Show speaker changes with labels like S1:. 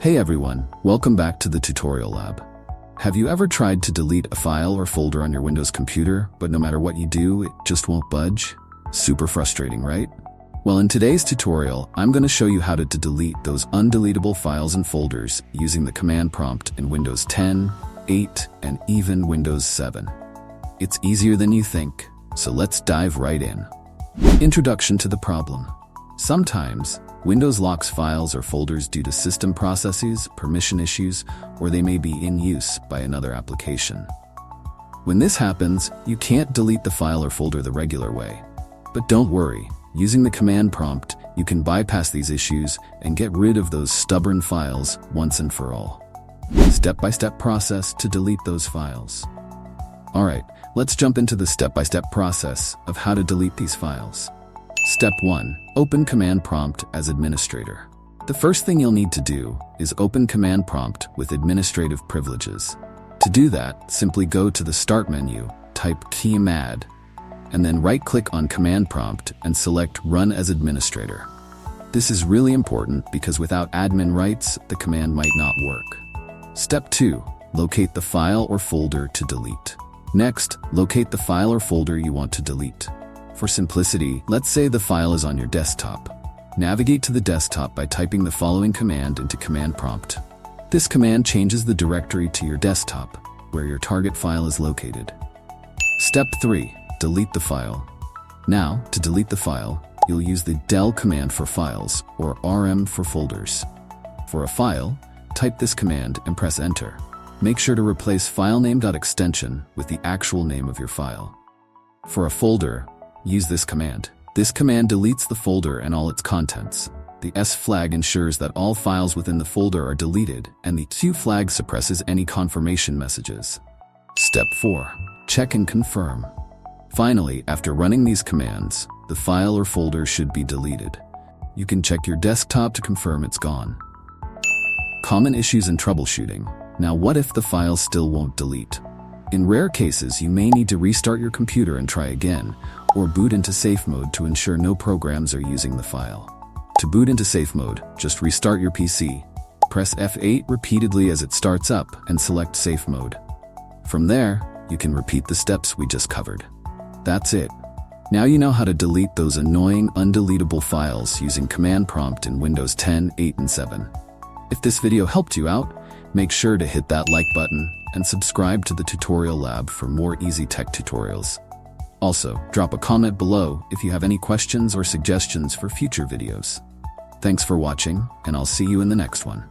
S1: Hey everyone, welcome back to the tutorial lab. Have you ever tried to delete a file or folder on your Windows computer, but no matter what you do, it just won't budge? Super frustrating, right? Well, in today's tutorial, I'm going to show you how to delete those undeletable files and folders using the command prompt in Windows 10, 8, and even Windows 7. It's easier than you think, so let's dive right in. Introduction to the problem. Sometimes, Windows locks files or folders due to system processes, permission issues, or they may be in use by another application. When this happens, you can't delete the file or folder the regular way. But don't worry, using the command prompt, you can bypass these issues and get rid of those stubborn files once and for all. Step-by-step process to delete those files. Alright, let's jump into the step-by-step process of how to delete these files. Step 1. Open command prompt as administrator. The first thing you'll need to do is open command prompt with administrative privileges. To do that, simply go to the Start menu, type command, and then right-click on command prompt and select Run as Administrator. This is really important because without admin rights, the command might not work. Step 2. Locate the file or folder to delete. Next, locate the file or folder you want to delete. For simplicity, let's say the file is on your desktop. Navigate to the desktop by typing the following command into command prompt. This command changes the directory to your desktop, where your target file is located. Step 3. Delete the file. Now, to delete the file, you'll use the del command for files, or rm for folders. For a file, type this command and press enter. Make sure to replace filename.extension with the actual name of your file. For a folder, use this command. This command deletes the folder and all its contents. The S flag ensures that all files within the folder are deleted, and the Q flag suppresses any confirmation messages. Step 4. Check and confirm. Finally, after running these commands, the file or folder should be deleted. You can check your desktop to confirm it's gone. Common issues in troubleshooting. Now what if the file still won't delete? In rare cases, you may need to restart your computer and try again, or boot into safe mode to ensure no programs are using the file. To boot into safe mode, just restart your PC. Press F8 repeatedly as it starts up and select safe mode. From there, you can repeat the steps we just covered. That's it. Now you know how to delete those annoying undeletable files using command prompt in Windows 10, 8, and 7. If this video helped you out, make sure to hit that like button and subscribe to the tutorial lab for more easy tech tutorials. Also, drop a comment below if you have any questions or suggestions for future videos. Thanks for watching, and I'll see you in the next one.